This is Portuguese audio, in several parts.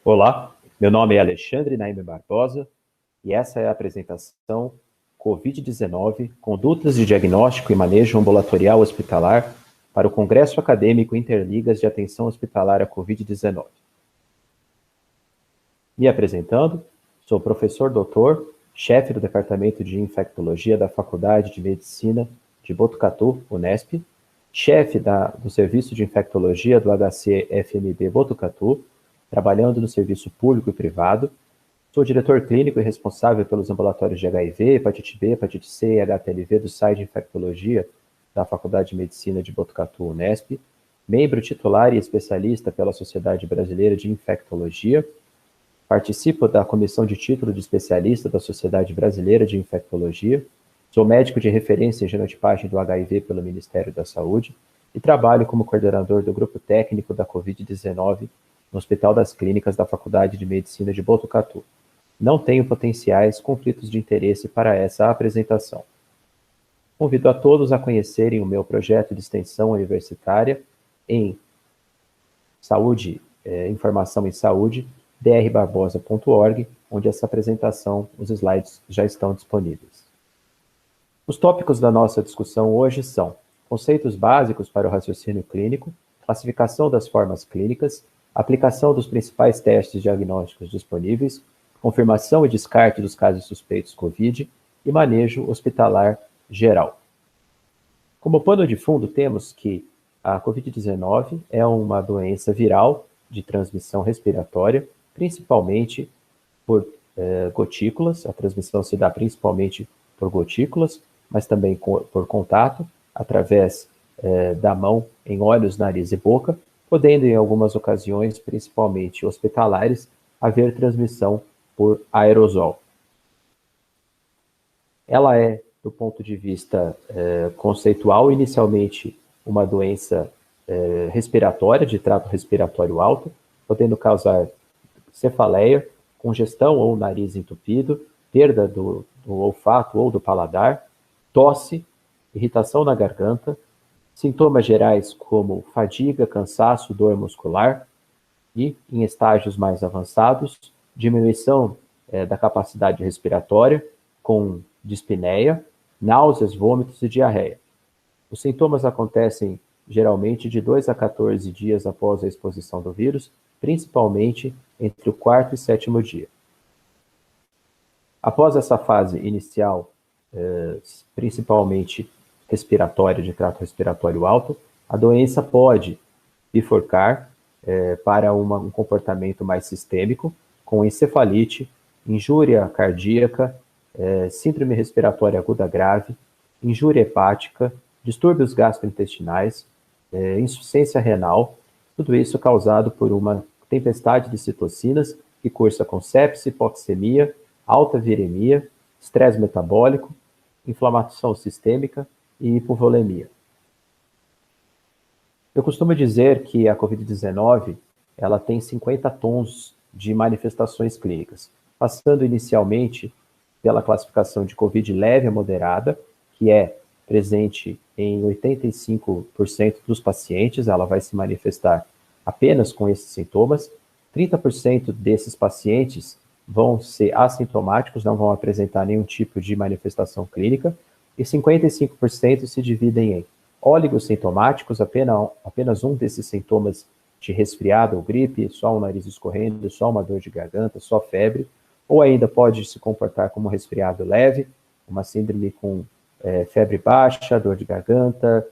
Olá, meu nome é Alexandre Naime Barbosa e essa é a apresentação Covid-19, Condutas de Diagnóstico e Manejo Ambulatorial Hospitalar para o Congresso Acadêmico Interligas de Atenção Hospitalar à Covid-19. Me apresentando, sou professor doutor, chefe do Departamento de Infectologia da Faculdade de Medicina de Botucatu, Unesp, chefe do Serviço de Infectologia do HC-FMB Botucatu, trabalhando no serviço público e privado. Sou diretor clínico e responsável pelos ambulatórios de HIV, hepatite B, hepatite C e HTLV do SAI de Infectologia da Faculdade de Medicina de Botucatu, Unesp, membro titular e especialista pela Sociedade Brasileira de Infectologia. Participo da comissão de título de especialista da Sociedade Brasileira de Infectologia. Sou médico de referência em genotipagem do HIV pelo Ministério da Saúde e trabalho como coordenador do grupo técnico da Covid-19 no Hospital das Clínicas da Faculdade de Medicina de Botucatu. Não tenho potenciais conflitos de interesse para essa apresentação. Convido a todos a conhecerem o meu projeto de extensão universitária em Saúde, Informação em Saúde, drbarbosa.org, onde essa apresentação, os slides já estão disponíveis. Os tópicos da nossa discussão hoje são conceitos básicos para o raciocínio clínico, classificação das formas clínicas, aplicação dos principais testes diagnósticos disponíveis, confirmação e descarte dos casos suspeitos COVID e manejo hospitalar geral. Como pano de fundo, temos que a COVID-19 é uma doença viral de transmissão respiratória, principalmente por gotículas. A transmissão se dá principalmente por gotículas, mas também por contato, através da mão em olhos, nariz e boca, podendo em algumas ocasiões, principalmente hospitalares, haver transmissão por aerosol. Ela é, do ponto de vista conceitual, inicialmente uma doença respiratória, de trato respiratório alto, podendo causar cefaleia, congestão ou nariz entupido, perda do olfato ou do paladar, tosse, irritação na garganta, sintomas gerais como fadiga, cansaço, dor muscular e, em estágios mais avançados, diminuição da capacidade respiratória com dispneia, náuseas, vômitos e diarreia. Os sintomas acontecem geralmente de 2 a 14 dias após a exposição do vírus, principalmente entre o 4º e 7º dia. Após essa fase inicial, principalmente respiratória, de trato respiratório alto, a doença pode bifurcar para um comportamento mais sistêmico, com encefalite, injúria cardíaca, síndrome respiratória aguda grave, injúria hepática, distúrbios gastrointestinais, insuficiência renal, tudo isso causado por uma tempestade de citocinas que cursa com sepse, hipoxemia, alta viremia, estresse metabólico, inflamação sistêmica e hipovolemia. Eu costumo dizer que a COVID-19 ela tem 50 tons de manifestações clínicas, passando inicialmente pela classificação de COVID leve a moderada, que é presente em 85% dos pacientes, ela vai se manifestar apenas com esses sintomas. 30% desses pacientes vão ser assintomáticos, não vão apresentar nenhum tipo de manifestação clínica, e 55% se dividem em oligossintomáticos, apenas um desses sintomas de resfriado ou gripe, só o nariz escorrendo, só uma dor de garganta, só febre, ou ainda pode se comportar como resfriado leve, uma síndrome com febre baixa, dor de garganta,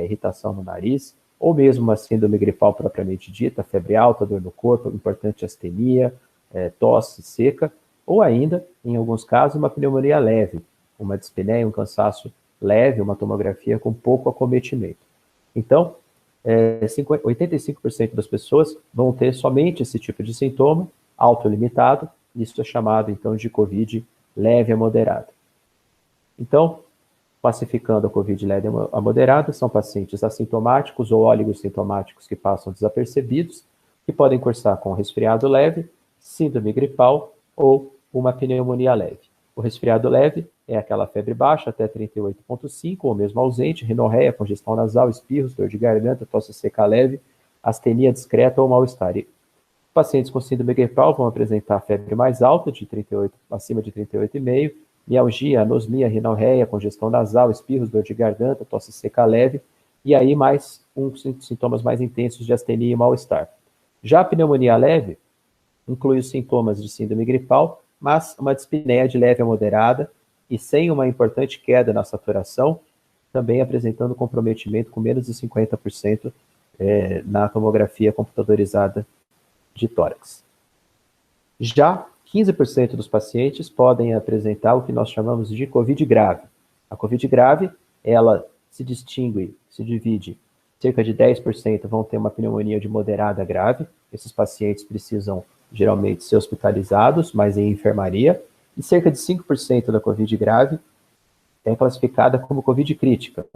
irritação no nariz, ou mesmo uma síndrome gripal propriamente dita, febre alta, dor no corpo, importante astenia, tosse seca, ou ainda, em alguns casos, uma pneumonia leve, uma dispneia, um cansaço leve, uma tomografia com pouco acometimento. Então, 85% das pessoas vão ter somente esse tipo de sintoma, autolimitado, isso é chamado, então, de COVID leve a moderada. Então, classificando a COVID leve a moderada, são pacientes assintomáticos ou oligossintomáticos que passam desapercebidos, que podem cursar com resfriado leve, síndrome gripal ou uma pneumonia leve. O resfriado leve é aquela febre baixa até 38,5, ou mesmo ausente, rinorreia, congestão nasal, espirros, dor de garganta, tosse seca leve, astenia discreta ou mal-estar. Pacientes com síndrome gripal vão apresentar febre mais alta, de 38, acima de 38,5, mialgia, anosmia, rinorreia, congestão nasal, espirros, dor de garganta, tosse seca leve, e aí mais sintomas mais intensos de astenia e mal-estar. Já a pneumonia leve inclui os sintomas de síndrome gripal, mas uma dispneia de leve a moderada e sem uma importante queda na saturação, também apresentando comprometimento com menos de 50% na tomografia computadorizada de tórax. Já 15% dos pacientes podem apresentar o que nós chamamos de COVID grave. A COVID grave, ela se divide, cerca de 10% vão ter uma pneumonia de moderada grave, esses pacientes precisam geralmente ser hospitalizados, mas em enfermaria, e cerca de 5% da COVID grave é classificada como COVID crítica.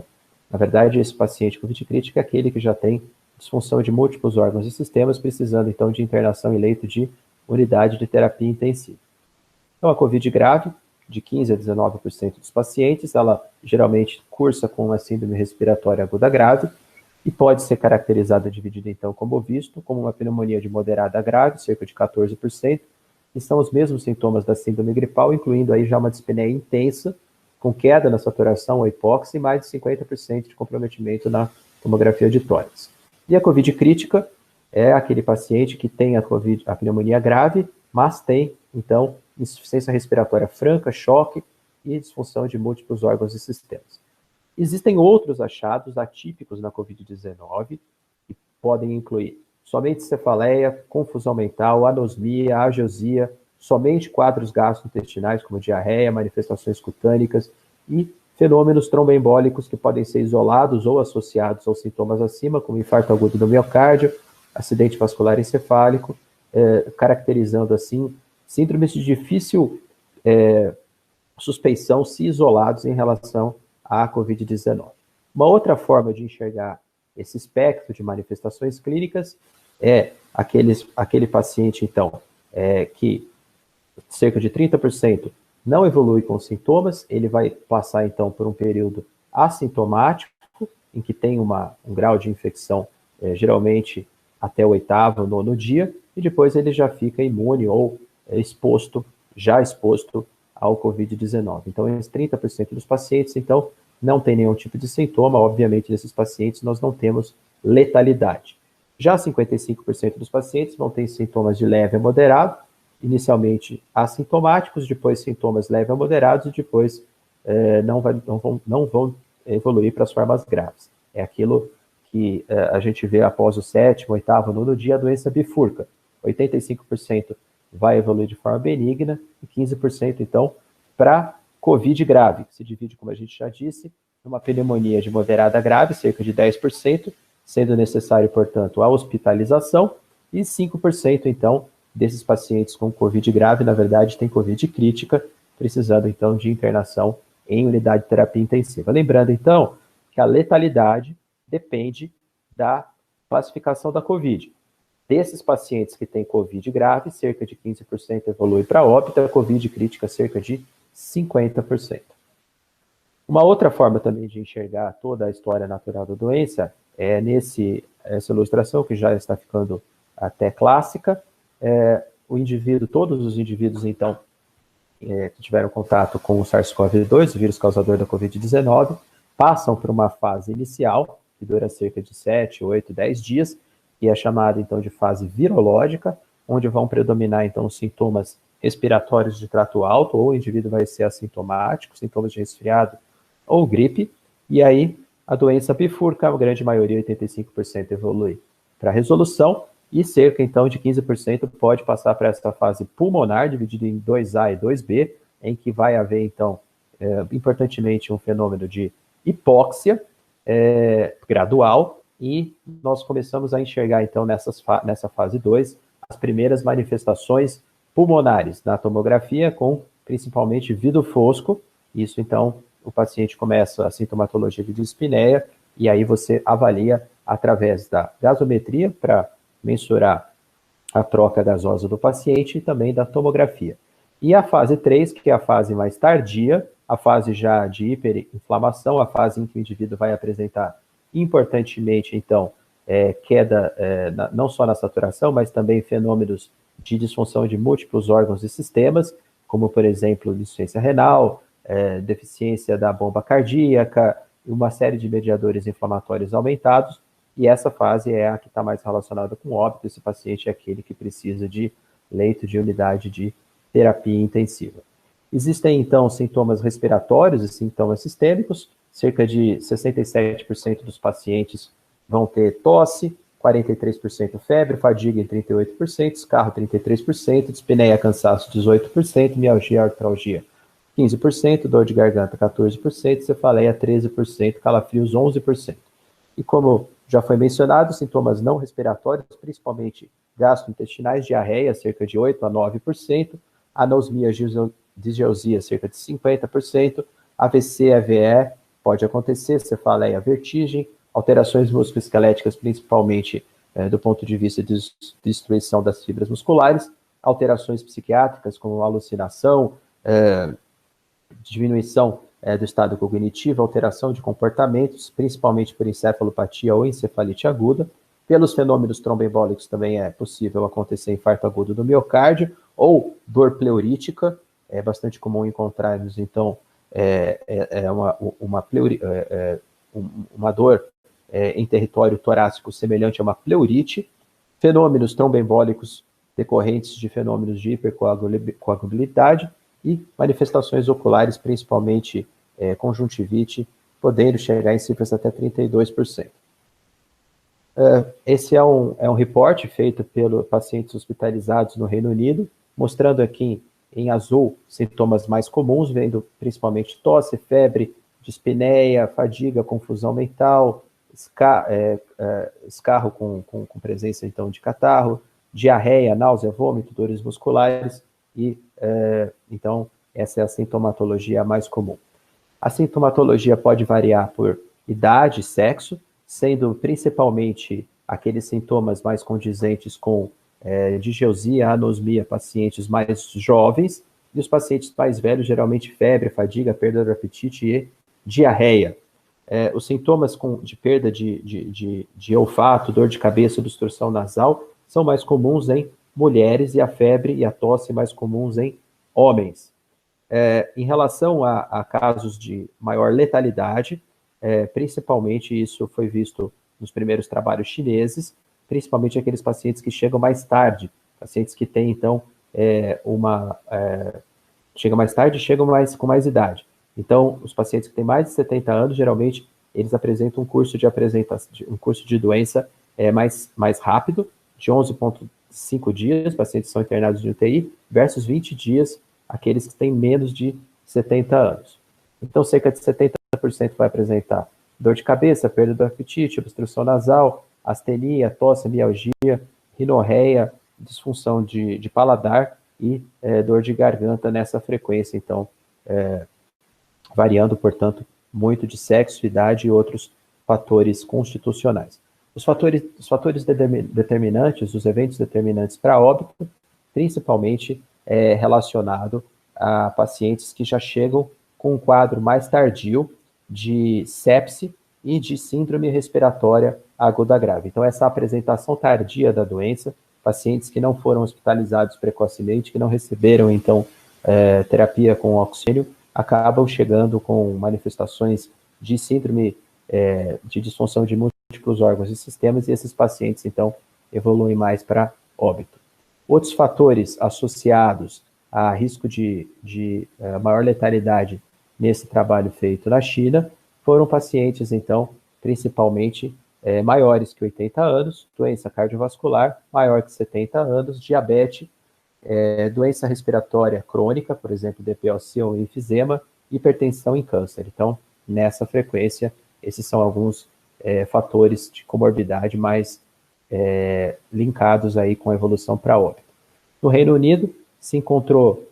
Na verdade, esse paciente COVID crítica é aquele que já tem disfunção de múltiplos órgãos e sistemas, precisando então de internação em leito de unidade de terapia intensiva. Então, a COVID grave, de 15% a 19% dos pacientes, ela geralmente cursa com uma síndrome respiratória aguda grave e pode ser caracterizada, dividida então, como visto, como uma pneumonia de moderada a grave, cerca de 14%, que são os mesmos sintomas da síndrome gripal, incluindo aí já uma dispneia intensa, com queda na saturação ou hipóxia e mais de 50% de comprometimento na tomografia de tórax. E a COVID crítica é aquele paciente que tem a pneumonia grave, mas tem, então, insuficiência respiratória franca, choque e disfunção de múltiplos órgãos e sistemas. Existem outros achados atípicos na COVID-19, que podem incluir somente cefaleia, confusão mental, anosmia, ageusia, somente quadros gastrointestinais como diarreia, manifestações cutâneas e fenômenos tromboembólicos que podem ser isolados ou associados aos sintomas acima, como infarto agudo do miocárdio, acidente vascular encefálico, caracterizando assim síndromes de difícil suspeição se isolados em relação à COVID-19. Uma outra forma de enxergar esse espectro de manifestações clínicas é aquele paciente, então, que cerca de 30% não evolui com sintomas, ele vai passar, então, por um período assintomático, em que tem um grau de infecção, geralmente até o 8º, 9º dia, e depois ele já fica imune ou exposto ao COVID-19. Então, esses 30% dos pacientes, então, não tem nenhum tipo de sintoma. Obviamente, nesses pacientes, nós não temos letalidade. Já 55% dos pacientes vão ter sintomas de leve a moderado, inicialmente assintomáticos, depois sintomas leve a moderados e depois não vão evoluir para as formas graves. É aquilo que a gente vê após o 7º, 8º, 9º dia, a doença bifurca. 85% vai evoluir de forma benigna e 15%, então, para COVID grave, que se divide, como a gente já disse, numa pneumonia de moderada a grave, cerca de 10%, sendo necessário, portanto, a hospitalização, e 5%, então, desses pacientes com COVID grave, na verdade, tem COVID crítica, precisando, então, de internação em unidade de terapia intensiva. Lembrando, então, que a letalidade depende da classificação da COVID. Desses pacientes que têm COVID grave, cerca de 15% evolui para óbito, a COVID crítica, cerca de 50%. Uma outra forma também de enxergar toda a história natural da doença é essa ilustração, que já está ficando até clássica, todos os indivíduos, então, que tiveram contato com o SARS-CoV-2, o vírus causador da COVID-19, passam por uma fase inicial, que dura cerca de 7, 8, 10 dias, que é chamada, então, de fase virológica, onde vão predominar, então, os sintomas respiratórios de trato alto, ou o indivíduo vai ser assintomático, sintomas de resfriado ou gripe, e aí a doença bifurca, a grande maioria, 85%, evolui para resolução, e cerca, então, de 15% pode passar para essa fase pulmonar, dividida em 2A e 2B, em que vai haver, então, importantemente, um fenômeno de hipóxia gradual, e nós começamos a enxergar, então, nessa fase 2, as primeiras manifestações pulmonares na tomografia, com principalmente vidro fosco. Isso, então, o paciente começa a sintomatologia de dispneia, e aí você avalia através da gasometria para mensurar a troca gasosa do paciente e também da tomografia. E a fase 3, que é a fase mais tardia, a fase já de hiperinflamação, a fase em que o indivíduo vai apresentar, importantemente, então, queda não só na saturação, mas também fenômenos de disfunção de múltiplos órgãos e sistemas, como, por exemplo, insuficiência renal, deficiência da bomba cardíaca, uma série de mediadores inflamatórios aumentados, e essa fase é a que está mais relacionada com óbito. Esse paciente é aquele que precisa de leito de unidade de terapia intensiva. Existem, então, sintomas respiratórios e sintomas sistêmicos. Cerca de 67% dos pacientes vão ter tosse, 43% febre, fadiga em 38%, escarro 33%, dispneia, cansaço 18%, mialgia, artralgia 15%, dor de garganta 14%, cefaleia 13%, calafrios 11%. E como já foi mencionado, sintomas não respiratórios, principalmente gastrointestinais, diarreia, cerca de 8% a 9%, anosmia, disgeusia, cerca de 50%, AVC, AVE, pode acontecer, cefaleia, vertigem, alterações musculoesqueléticas, principalmente do ponto de vista de destruição das fibras musculares, alterações psiquiátricas, como alucinação, diminuição do estado cognitivo, alteração de comportamentos, principalmente por encefalopatia ou encefalite aguda. Pelos fenômenos tromboembólicos também é possível acontecer infarto agudo do miocárdio ou dor pleurítica. É bastante comum encontrarmos, então, uma dor em território torácico semelhante a uma pleurite, fenômenos tromboembólicos decorrentes de fenômenos de hipercoagulabilidade e manifestações oculares, principalmente conjuntivite, podendo chegar em cifras até 32%. Esse é um reporte feito pelos pacientes hospitalizados no Reino Unido, mostrando aqui em azul sintomas mais comuns, vendo principalmente tosse, febre, dispneia, fadiga, confusão mental, escarro com presença então de catarro, diarreia, náusea, vômito, dores musculares e então essa é a sintomatologia mais comum. A sintomatologia pode variar por idade e sexo, sendo principalmente aqueles sintomas mais condizentes com disgeusia, anosmia, pacientes mais jovens, e os pacientes mais velhos, geralmente febre, fadiga, perda do apetite e diarreia. Os sintomas de perda de olfato, dor de cabeça, obstrução nasal, são mais comuns em mulheres, e a febre e a tosse mais comuns em homens. Em relação a casos de maior letalidade, principalmente isso foi visto nos primeiros trabalhos chineses, principalmente aqueles pacientes que chegam mais tarde, pacientes que têm, então, chegam mais tarde e chegam com mais idade. Então, os pacientes que têm mais de 70 anos, geralmente, eles apresentam um curso de doença mais rápido, de 11,5 dias, pacientes são internados de UTI, versus 20 dias, aqueles que têm menos de 70 anos. Então, cerca de 70% vai apresentar dor de cabeça, perda do apetite, obstrução nasal, astenia, tosse, mialgia, rinorreia, disfunção de paladar e dor de garganta nessa frequência, então, variando, portanto, muito de sexo, idade e outros fatores constitucionais. Os fatores determinantes, os eventos determinantes para óbito, principalmente relacionado a pacientes que já chegam com um quadro mais tardio de sepse e de síndrome respiratória aguda grave. Então, essa apresentação tardia da doença, pacientes que não foram hospitalizados precocemente, que não receberam, então, terapia com oxigênio, acabam chegando com manifestações de síndrome de disfunção de múltiplos órgãos e sistemas, e esses pacientes, então, evoluem mais para óbito. Outros fatores associados a risco de maior letalidade nesse trabalho feito na China foram pacientes, então, principalmente maiores que 80 anos, doença cardiovascular, maior que 70 anos, diabetes, doença respiratória crônica, por exemplo, DPOC ou enfisema, hipertensão e câncer. Então, nessa frequência, esses são alguns fatores de comorbidade mais linkados aí com a evolução para óbito. No Reino Unido, se encontrou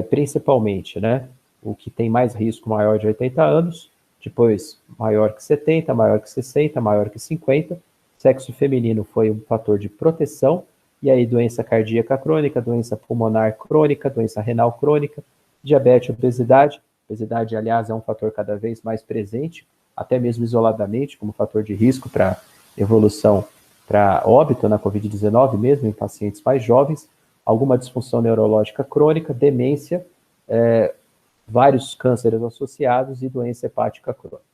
principalmente, né, o que tem mais risco maior de 80 anos, depois maior que 70, maior que 60, maior que 50. Sexo feminino foi um fator de proteção, e aí doença cardíaca crônica, doença pulmonar crônica, doença renal crônica, diabetes, obesidade. Obesidade, aliás, é um fator cada vez mais presente, até mesmo isoladamente, como fator de risco para evolução para óbito na Covid-19, mesmo em pacientes mais jovens, alguma disfunção neurológica crônica, demência, vários cânceres associados e doença hepática crônica.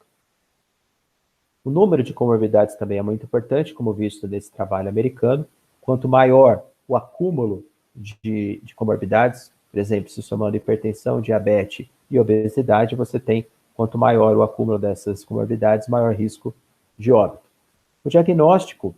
O número de comorbidades também é muito importante, como visto nesse trabalho americano. Quanto maior o acúmulo de comorbidades, por exemplo, se somando hipertensão, diabetes e obesidade, você tem, quanto maior o acúmulo dessas comorbidades, maior risco de óbito. O diagnóstico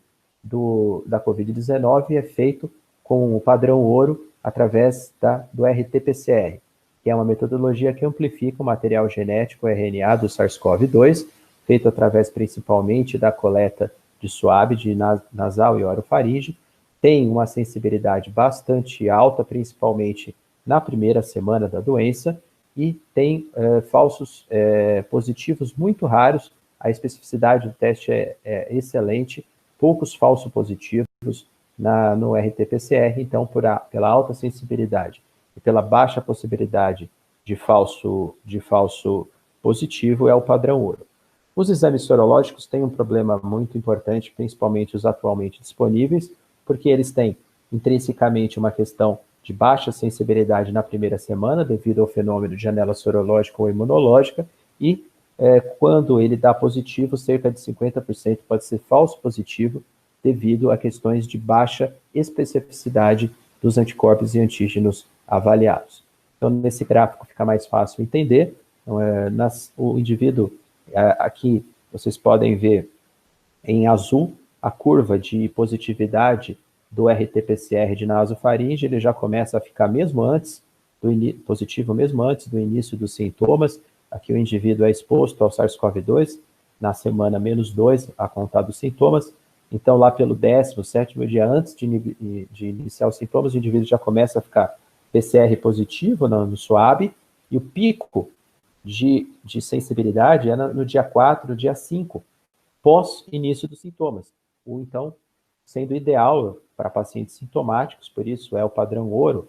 da Covid-19 é feito com o padrão ouro através do RT-PCR, que é uma metodologia que amplifica o material genético RNA do SARS-CoV-2, feito através principalmente da coleta de suave, de nasal e orofaringe, tem uma sensibilidade bastante alta, principalmente na primeira semana da doença, e tem falsos positivos muito raros. A especificidade do teste é excelente, poucos falsos positivos no RT-PCR, então, pela alta sensibilidade e pela baixa possibilidade de falso positivo, é o padrão ouro. Os exames sorológicos têm um problema muito importante, principalmente os atualmente disponíveis, porque eles têm intrinsecamente uma questão de baixa sensibilidade na primeira semana, devido ao fenômeno de janela sorológica ou imunológica, e quando ele dá positivo, cerca de 50% pode ser falso positivo, devido a questões de baixa especificidade dos anticorpos e antígenos avaliados. Então, nesse gráfico fica mais fácil entender. Então, o indivíduo, aqui vocês podem ver em azul a curva de positividade do RT-PCR de nasofaringe, ele já começa a ficar positivo mesmo antes do início dos sintomas. Aqui o indivíduo é exposto ao SARS-CoV-2 na semana -2, a contar dos sintomas. Então, lá pelo 17º dia antes de iniciar os sintomas, o indivíduo já começa a ficar PCR positivo no SWAB, e o pico de sensibilidade é no dia 4, no dia 5, pós-início dos sintomas. Ou então, sendo ideal para pacientes sintomáticos, por isso é o padrão ouro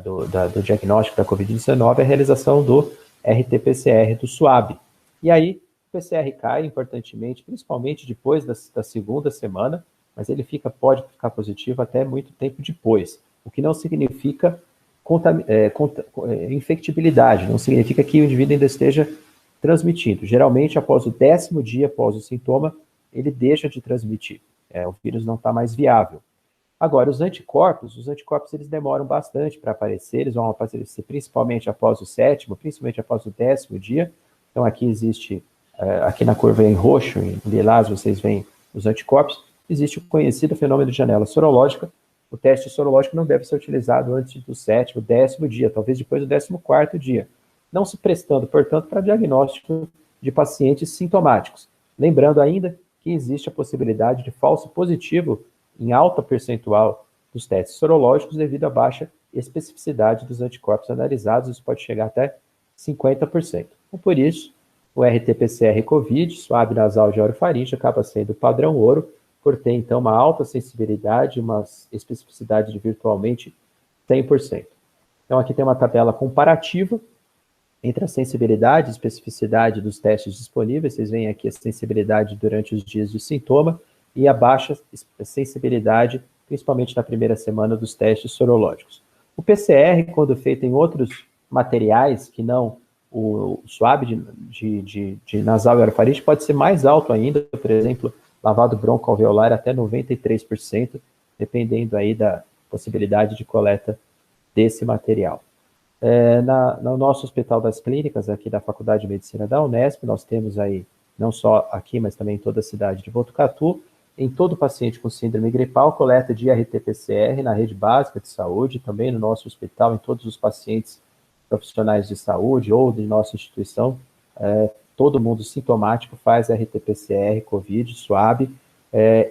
do diagnóstico da Covid-19, a realização do RT-PCR do SWAB. E aí, o PCR cai importantemente, principalmente depois da segunda semana, mas ele pode ficar positivo até muito tempo depois, o que não significa infectibilidade, não significa que o indivíduo ainda esteja transmitindo. Geralmente, após o 10º dia após o sintoma, ele deixa de transmitir. O vírus não está mais viável. Agora, os anticorpos eles demoram bastante para aparecer, eles vão aparecer principalmente após o 7º, principalmente após o 10º dia. Então, aqui existe, aqui na curva em roxo, em lilás, vocês veem os anticorpos. Existe o conhecido fenômeno de janela sorológica. O teste sorológico não deve ser utilizado antes do 7º, 10º dia, talvez depois do 14º dia, não se prestando, portanto, para diagnóstico de pacientes sintomáticos. Lembrando ainda que existe a possibilidade de falso positivo em alta percentual dos testes sorológicos devido à baixa especificidade dos anticorpos analisados, isso pode chegar até 50%. Então, por isso, o RT-PCR COVID, suave nasal de orofaringe, acaba sendo o padrão ouro, por ter, então, uma alta sensibilidade, uma especificidade de virtualmente 100%. Então, aqui tem uma tabela comparativa entre a sensibilidade e especificidade dos testes disponíveis. Vocês veem aqui a sensibilidade durante os dias de sintoma e a baixa sensibilidade, principalmente na primeira semana dos testes sorológicos. O PCR, quando feito em outros materiais que não o suave de nasal e orofaringe, pode ser mais alto ainda, por exemplo, lavado broncoalveolar até 93%, dependendo aí da possibilidade de coleta desse material. No nosso Hospital das Clínicas, aqui da Faculdade de Medicina da Unesp, nós temos aí, não só aqui, mas também em toda a cidade de Botucatu, em todo paciente com síndrome gripal, coleta de RT-PCR na rede básica de saúde, também no nosso hospital, em todos os pacientes profissionais de saúde ou de nossa instituição, todo mundo sintomático faz RT-PCR, COVID, SWAB,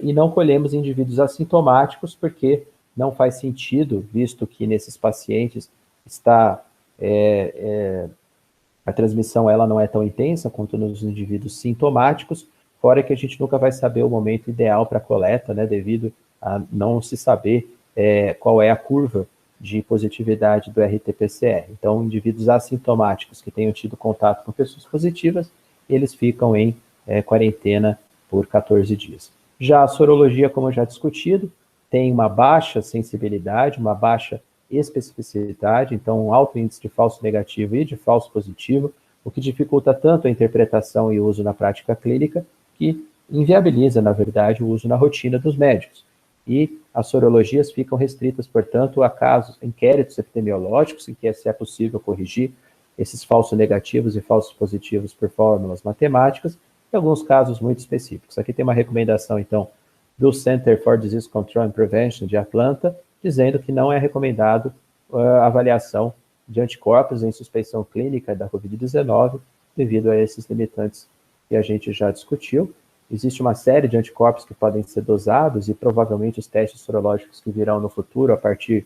e não colhemos indivíduos assintomáticos porque não faz sentido, visto que nesses pacientes a transmissão ela não é tão intensa quanto nos indivíduos sintomáticos, fora que a gente nunca vai saber o momento ideal para a coleta, né, devido a não se saber qual é a curva de positividade do RT-PCR. Então, indivíduos assintomáticos que tenham tido contato com pessoas positivas, eles ficam em quarentena por 14 dias. Já a sorologia, como eu já discutido, tem uma baixa sensibilidade, uma baixa especificidade, então um alto índice de falso negativo e de falso positivo, o que dificulta tanto a interpretação e o uso na prática clínica, que inviabiliza, na verdade, o uso na rotina dos médicos. E as sorologias ficam restritas, portanto, a casos, inquéritos epidemiológicos, em que é possível corrigir esses falsos negativos e falsos positivos por fórmulas matemáticas, e alguns casos muito específicos. Aqui tem uma recomendação, então, do Center for Disease Control and Prevention de Atlanta, dizendo que não é recomendado a avaliação de anticorpos em suspeição clínica da COVID-19, devido a esses limitantes que a gente já discutiu. Existe uma série de anticorpos que podem ser dosados e provavelmente os testes sorológicos que virão no futuro, a partir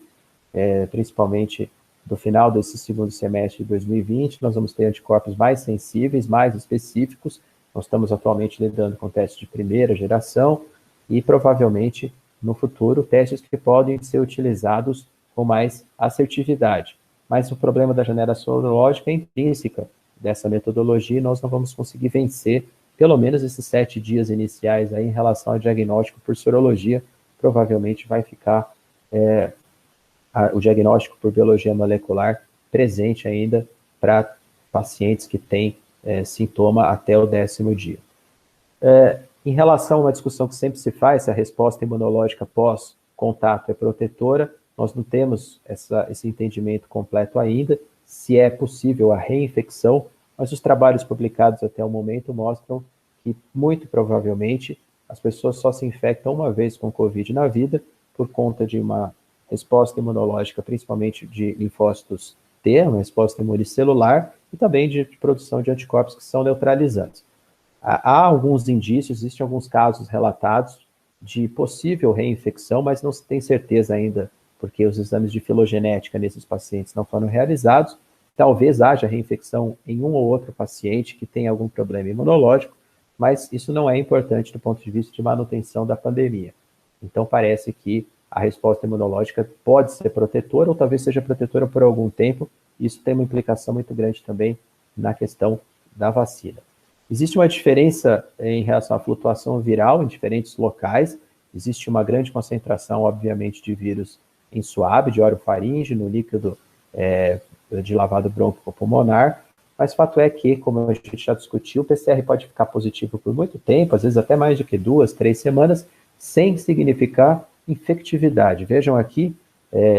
principalmente do final desse segundo semestre de 2020, nós vamos ter anticorpos mais sensíveis, mais específicos. Nós estamos atualmente lidando com testes de primeira geração e provavelmente no futuro testes que podem ser utilizados com mais assertividade. Mas o problema da janela sorológica é intrínseca dessa metodologia e nós não vamos conseguir vencer pelo menos esses 7 dias iniciais aí em relação ao diagnóstico por sorologia. Provavelmente vai ficar o diagnóstico por biologia molecular presente ainda para pacientes que têm sintoma até o 10º dia. Em relação a uma discussão que sempre se faz, se a resposta imunológica pós-contato é protetora, nós não temos esse entendimento completo ainda, se é possível a reinfecção, mas os trabalhos publicados até o momento mostram que, muito provavelmente, as pessoas só se infectam uma vez com Covid na vida, por conta de uma resposta imunológica, principalmente de linfócitos T, uma resposta imunicelular, e também de produção de anticorpos que são neutralizantes. Há alguns indícios, existem alguns casos relatados de possível reinfecção, mas não se tem certeza ainda, porque os exames de filogenética nesses pacientes não foram realizados. Talvez haja reinfecção em um ou outro paciente que tenha algum problema imunológico, mas isso não é importante do ponto de vista de manutenção da pandemia. Então, parece que a resposta imunológica pode ser protetora, ou talvez seja protetora por algum tempo. Isso tem uma implicação muito grande também na questão da vacina. Existe uma diferença em relação à flutuação viral em diferentes locais. Existe uma grande concentração, obviamente, de vírus em suave, de orofaringe, no líquido de lavado broncopulmonar, mas fato é que, como a gente já discutiu, o PCR pode ficar positivo por muito tempo, às vezes até mais do que 2, 3 semanas, sem significar infectividade. Vejam aqui,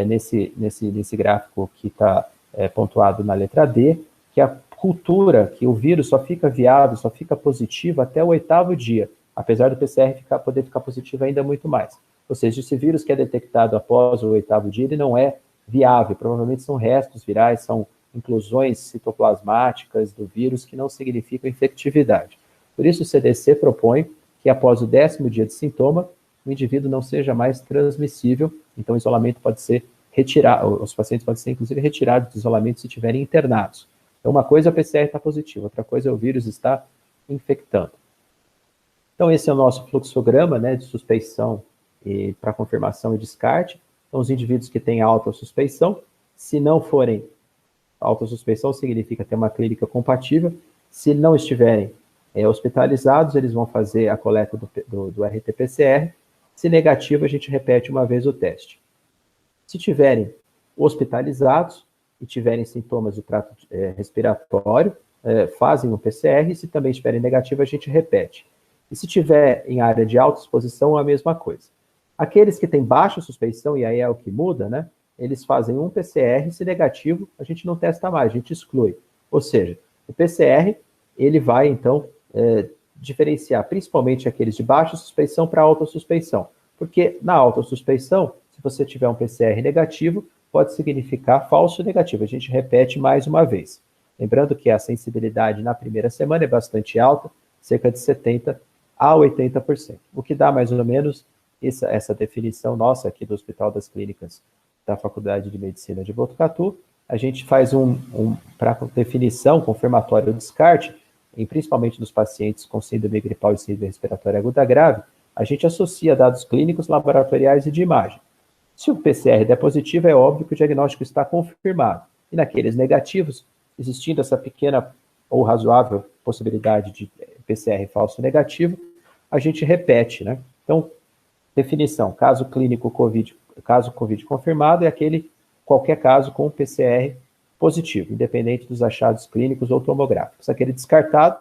nesse gráfico que está pontuado na letra D, que a cultura, que o vírus só fica viável, só fica positivo até o 8º dia, apesar do PCR poder ficar positivo ainda muito mais. Ou seja, esse vírus que é detectado após o 8º dia, ele não é viável, provavelmente são restos virais, são inclusões citoplasmáticas do vírus que não significam infectividade. Por isso, o CDC propõe que após o 10º dia de sintoma, o indivíduo não seja mais transmissível, então o isolamento pode ser retirado, os pacientes podem ser inclusive retirados do isolamento se estiverem internados. Então, uma coisa é o PCR estar positivo, outra coisa é o vírus estar infectando. Então, esse é o nosso fluxograma, né, de suspeição e para confirmação e descarte. Então, os indivíduos que têm alta suspeição, se não forem alta suspeição, significa ter uma clínica compatível. Se não estiverem hospitalizados, eles vão fazer a coleta do RT-PCR. Se negativo, a gente repete uma vez o teste. Se tiverem hospitalizados e tiverem sintomas do trato respiratório, fazem o PCR, e se também estiverem negativo, a gente repete. E se tiver em área de alta exposição, a mesma coisa. Aqueles que têm baixa suspeição, e aí é o que muda, né? Eles fazem um PCR, se negativo, a gente não testa mais, a gente exclui. Ou seja, o PCR, ele vai, então, diferenciar principalmente aqueles de baixa suspeição para alta suspeição. Porque na alta suspeição, se você tiver um PCR negativo, pode significar falso negativo. A gente repete mais uma vez. Lembrando que a sensibilidade na primeira semana é bastante alta, cerca de 70% a 80%, o que dá mais ou menos essa definição nossa aqui do Hospital das Clínicas da Faculdade de Medicina de Botucatu. A gente faz para definição, confirmatório ou descarte, principalmente dos pacientes com síndrome gripal e síndrome respiratória aguda grave, a gente associa dados clínicos, laboratoriais e de imagem. Se o PCR der positivo, é óbvio que o diagnóstico está confirmado. E naqueles negativos, existindo essa pequena ou razoável possibilidade de PCR falso negativo, a gente repete, né? Então, definição, caso clínico COVID, caso COVID confirmado, é qualquer caso com PCR positivo, independente dos achados clínicos ou tomográficos. Aquele descartado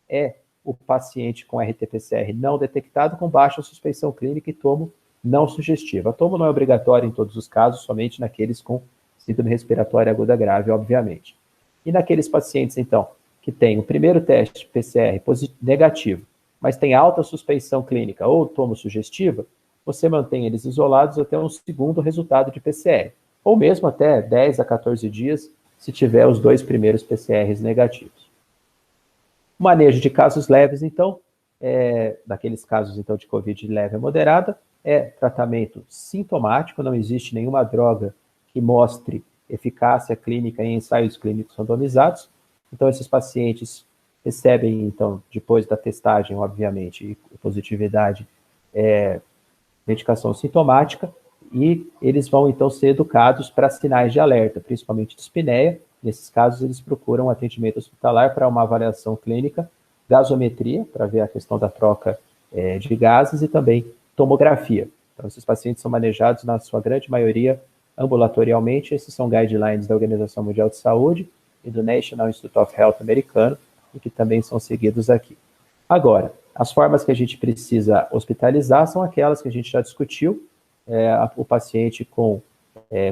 é o paciente com RT-PCR não detectado com baixa suspeição clínica e tomo não sugestiva. A tomo não é obrigatório em todos os casos, somente naqueles com síndrome respiratória aguda grave, obviamente. E naqueles pacientes, então, que têm o primeiro teste PCR negativo, mas tem alta suspeição clínica ou tomo sugestiva, você mantém eles isolados até um segundo resultado de PCR, ou mesmo até 10 a 14 dias, se tiver os 2 primeiros PCRs negativos. O manejo de casos leves, então, daqueles casos então, de COVID leve a moderada, é tratamento sintomático, não existe nenhuma droga que mostre eficácia clínica em ensaios clínicos randomizados. Então, esses pacientes recebem, então, depois da testagem, obviamente, e positividade, medicação sintomática, e eles vão, então, ser educados para sinais de alerta, principalmente dispneia. Nesses casos, eles procuram atendimento hospitalar para uma avaliação clínica, gasometria, para ver a questão da troca de gases, e também tomografia. Então, esses pacientes são manejados, na sua grande maioria, ambulatorialmente. Esses são guidelines da Organização Mundial de Saúde e do National Institute of Health americano, e que também são seguidos aqui. Agora, as formas que a gente precisa hospitalizar são aquelas que a gente já discutiu, o paciente com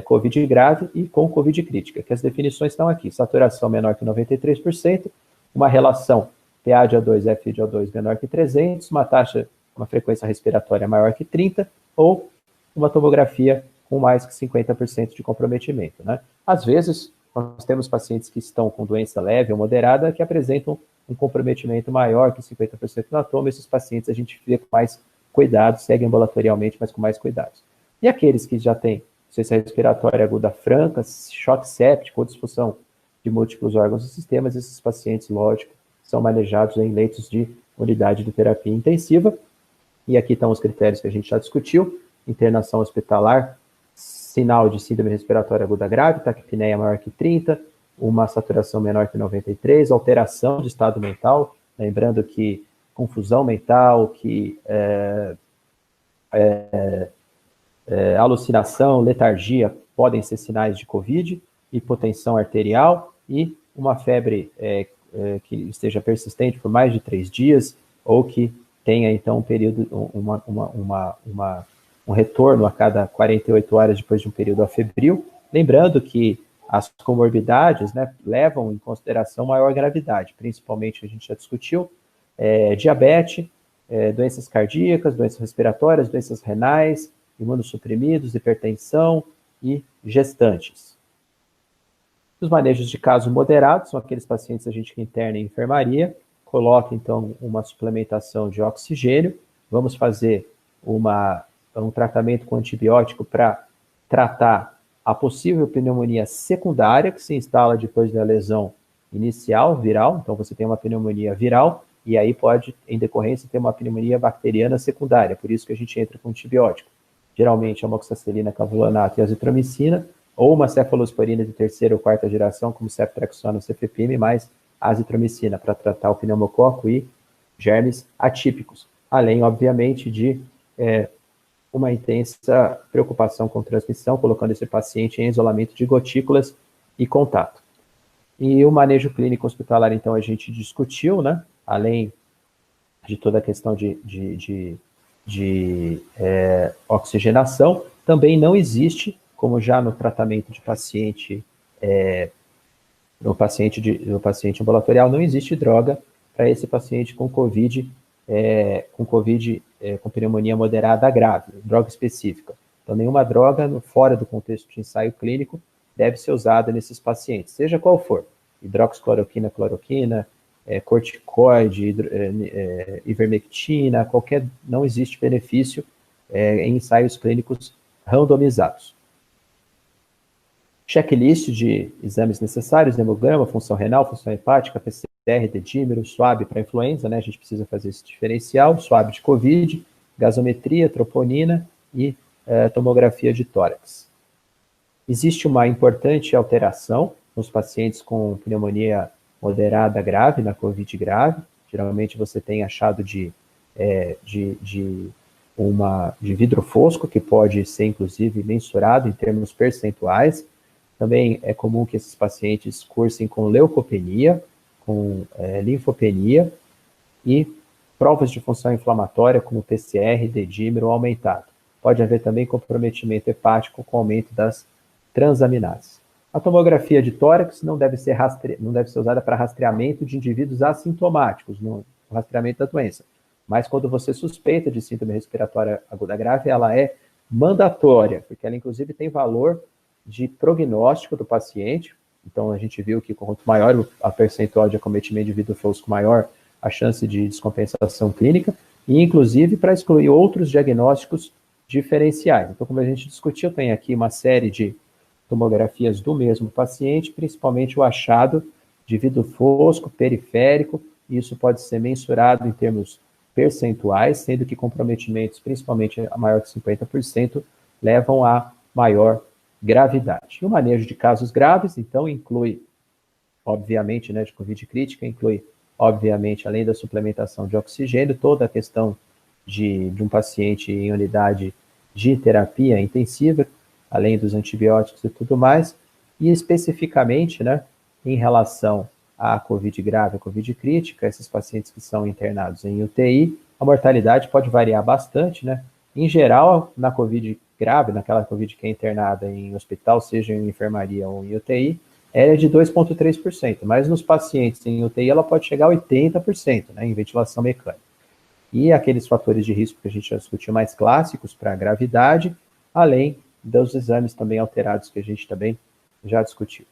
COVID grave e com COVID crítica, que as definições estão aqui: saturação menor que 93%, uma relação PA de O2, F de O2 menor que 300, uma frequência respiratória maior que 30, ou uma tomografia com mais que 50% de comprometimento, né? Às vezes, nós temos pacientes que estão com doença leve ou moderada que apresentam um comprometimento maior que 50% na toma. Esses pacientes a gente fica com mais cuidado, segue ambulatorialmente, mas com mais cuidados. E aqueles que já têm ciência respiratória aguda franca, choque séptico ou disfunção de múltiplos órgãos e sistemas, esses pacientes, lógico, são manejados em leitos de unidade de terapia intensiva. E aqui estão os critérios que a gente já discutiu: internação hospitalar, sinal de síndrome respiratória aguda grave, taquipneia maior que 30, uma saturação menor que 93, alteração de estado mental, lembrando que confusão mental, que alucinação, letargia podem ser sinais de COVID, hipotensão arterial e uma febre que esteja persistente por mais de 3 dias, ou que tenha, então, um período, um retorno a cada 48 horas depois de um período afebril. Lembrando que as comorbidades, né, levam em consideração maior gravidade, principalmente, a gente já discutiu, diabetes, doenças cardíacas, doenças respiratórias, doenças renais, imunossuprimidos, hipertensão e gestantes. Os manejos de caso moderado são aqueles pacientes que a gente interna em enfermaria, coloca, então, uma suplementação de oxigênio, vamos fazer um tratamento com antibiótico para tratar a possível pneumonia secundária, que se instala depois da lesão inicial, viral. Então, você tem uma pneumonia viral, e aí pode, em decorrência, ter uma pneumonia bacteriana secundária, por isso que a gente entra com antibiótico. Geralmente, amoxicilina, clavulanato e azitromicina, ou uma cefalosporina de terceira ou quarta geração, como ceftriaxona ou cefepime, mais azitromicina, para tratar o pneumococo e germes atípicos. Além, obviamente, de uma intensa preocupação com transmissão, colocando esse paciente em isolamento de gotículas e contato. E o manejo clínico hospitalar, então, a gente discutiu, né? Além de toda a questão de oxigenação, também não existe, como já no tratamento de paciente, no paciente ambulatorial, não existe droga para esse paciente com COVID, com pneumonia moderada grave, droga específica. Então, nenhuma droga, fora do contexto de ensaio clínico, deve ser usada nesses pacientes, seja qual for: hidroxicloroquina, cloroquina, corticoide, ivermectina, não existe benefício em ensaios clínicos randomizados. Checklist de exames necessários: hemograma, função renal, função hepática, PCR, dedímero, SWAB para influenza, né? A gente precisa fazer esse diferencial: SWAB de COVID, gasometria, troponina e tomografia de tórax. Existe uma importante alteração nos pacientes com pneumonia moderada grave, na COVID grave. Geralmente você tem achado de de vidro fosco, que pode ser, inclusive, mensurado em termos percentuais. Também é comum que esses pacientes cursem com leucopenia, com linfopenia e provas de função inflamatória, como PCR, dedímero aumentado. Pode haver também comprometimento hepático com aumento das transaminases. A tomografia de tórax não deve ser usada para rastreamento de indivíduos assintomáticos, no rastreamento da doença. Mas quando você suspeita de síndrome respiratória aguda grave, ela é mandatória, porque ela, inclusive, tem valor de prognóstico do paciente. Então, a gente viu que quanto maior a percentual de acometimento de vidro fosco, maior a chance de descompensação clínica, e, inclusive, para excluir outros diagnósticos diferenciais. Então, como a gente discutiu, tem aqui uma série de tomografias do mesmo paciente, principalmente o achado de vidro fosco periférico, e isso pode ser mensurado em termos percentuais, sendo que comprometimentos, principalmente a maior que 50%, levam a maior gravidade. E o manejo de casos graves, então, inclui, obviamente, de COVID crítica, inclui, obviamente, além da suplementação de oxigênio, toda a questão de um paciente em unidade de terapia intensiva, além dos antibióticos e tudo mais, e especificamente, em relação à COVID grave, a COVID crítica, esses pacientes que são internados em UTI, a mortalidade pode variar bastante, Em geral, na COVID grave, naquela COVID que é internada em hospital, seja em enfermaria ou em UTI, ela é de 2,3%, mas nos pacientes em UTI ela pode chegar a 80%, em ventilação mecânica. E aqueles fatores de risco que a gente já discutiu mais clássicos para a gravidade, além dos exames também alterados que a gente também já discutiu.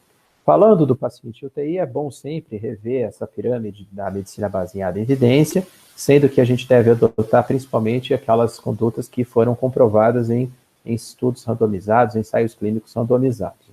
Falando do paciente UTI, é bom sempre rever essa pirâmide da medicina baseada em evidência, sendo que a gente deve adotar principalmente aquelas condutas que foram comprovadas em estudos randomizados, ensaios clínicos randomizados.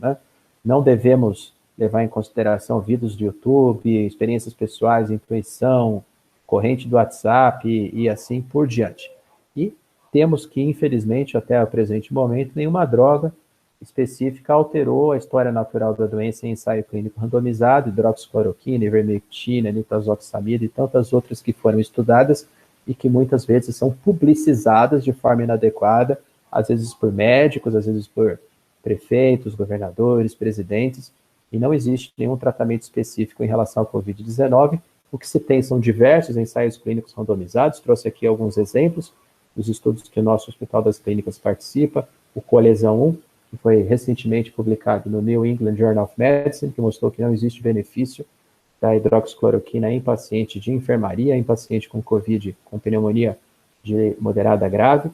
Não devemos levar em consideração vídeos de YouTube, experiências pessoais, intuição, corrente do WhatsApp e assim por diante. E temos que, infelizmente, até o presente momento, nenhuma droga específica alterou a história natural da doença em ensaio clínico randomizado, hidroxicloroquina, ivermectina, nitazoxamida e tantas outras que foram estudadas e que muitas vezes são publicizadas de forma inadequada, às vezes por médicos, às vezes por prefeitos, governadores, presidentes, e não existe nenhum tratamento específico em relação ao Covid-19. O que se tem são diversos ensaios clínicos randomizados, trouxe aqui alguns exemplos dos estudos que o nosso Hospital das Clínicas participa, o Coalizão 1, que foi recentemente publicado no New England Journal of Medicine, que mostrou que não existe benefício da hidroxicloroquina em paciente de enfermaria, em paciente com COVID, com pneumonia de moderada a grave.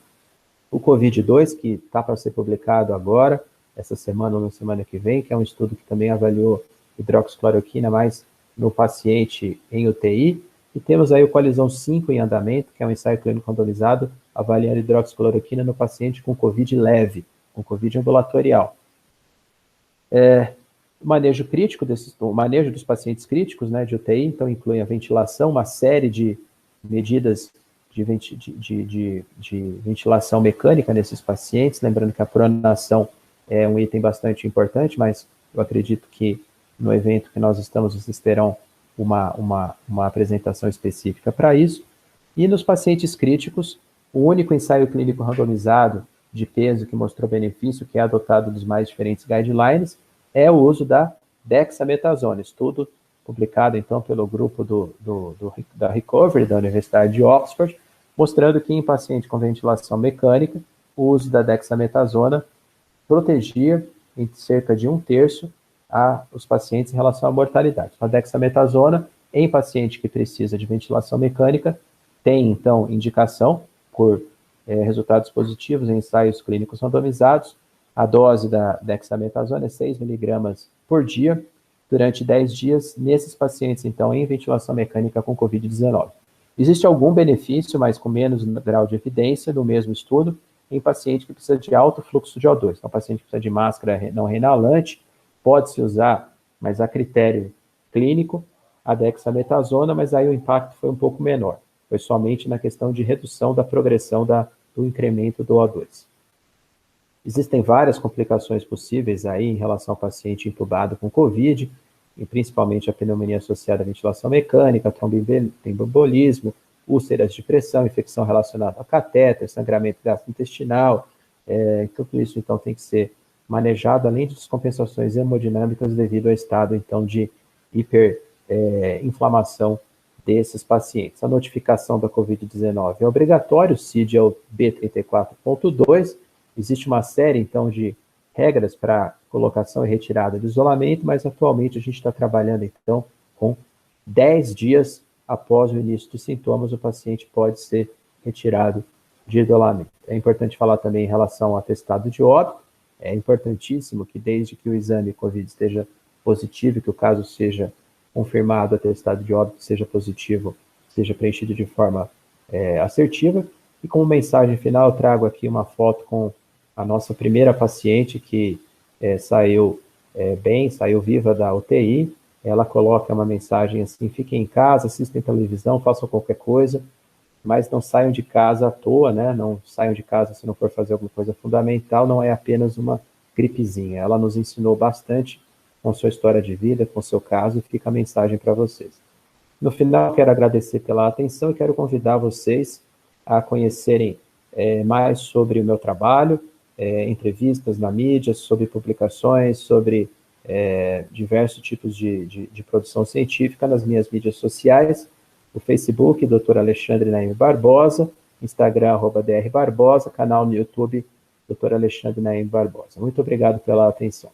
O COVID-2, que está para ser publicado agora, essa semana ou na semana que vem, que é um estudo que também avaliou hidroxicloroquina mais no paciente em UTI. E temos aí o Coalizão 5 em andamento, que é um ensaio clínico randomizado, avaliando hidroxicloroquina no paciente com COVID leve, com COVID ambulatorial. O manejo crítico o manejo dos pacientes críticos, de UTI, então inclui a ventilação, uma série de medidas de ventilação mecânica nesses pacientes, lembrando que a pronação é um item bastante importante, mas eu acredito que no evento que nós estamos, vocês terão uma apresentação específica para isso. E nos pacientes críticos, o único ensaio clínico randomizado de peso que mostrou benefício, que é adotado dos mais diferentes guidelines, é o uso da dexametasona, estudo publicado, então, pelo grupo da Recovery, da Universidade de Oxford, mostrando que em paciente com ventilação mecânica, o uso da dexametasona protegia em cerca de 1/3 os pacientes em relação à mortalidade. A dexametasona, em paciente que precisa de ventilação mecânica, tem, então, indicação por resultados positivos em ensaios clínicos randomizados. A dose da dexametasona é 6 mg por dia, durante 10 dias, nesses pacientes, então, em ventilação mecânica com Covid-19. Existe algum benefício, mas com menos grau de evidência, do mesmo estudo, em paciente que precisa de alto fluxo de O2. Então, paciente que precisa de máscara não reinalante, pode-se usar, mas a critério clínico, a dexametasona, mas aí o impacto foi um pouco menor. Foi somente na questão de redução da progressão do incremento do O2. Existem várias complicações possíveis aí em relação ao paciente entubado com COVID, e principalmente a pneumonia associada à ventilação mecânica, tromboembolismo, úlceras de pressão, infecção relacionada ao catéter, sangramento gastrointestinal, tudo isso, então, tem que ser manejado, além de descompensações hemodinâmicas devido ao estado, então, de hiperinflamação desses pacientes. A notificação da COVID-19 é obrigatório, o CID é o B34.2, existe uma série, então, de regras para colocação e retirada de isolamento, mas atualmente a gente está trabalhando, então, com 10 dias após o início dos sintomas, o paciente pode ser retirado de isolamento. É importante falar também em relação ao atestado de óbito, é importantíssimo que desde que o exame COVID esteja positivo, que o caso seja confirmado, o atestado de óbito seja positivo, seja preenchido de forma assertiva. E como mensagem final, eu trago aqui uma foto com a nossa primeira paciente que saiu bem, saiu viva da UTI. Ela coloca uma mensagem assim: fiquem em casa, assistem televisão, façam qualquer coisa, mas não saiam de casa à toa, né? Não saiam de casa se não for fazer alguma coisa fundamental, não é apenas uma gripezinha. Ela nos ensinou bastante com sua história de vida, com seu caso, e fica a mensagem para vocês. No final, quero agradecer pela atenção e quero convidar vocês a conhecerem mais sobre o meu trabalho, entrevistas na mídia, sobre publicações, sobre diversos tipos de produção científica nas minhas mídias sociais, o Facebook, Dr. Alexandre Naim Barbosa, Instagram, @Dr. Barbosa, canal no YouTube, Dr. Alexandre Naim Barbosa. Muito obrigado pela atenção.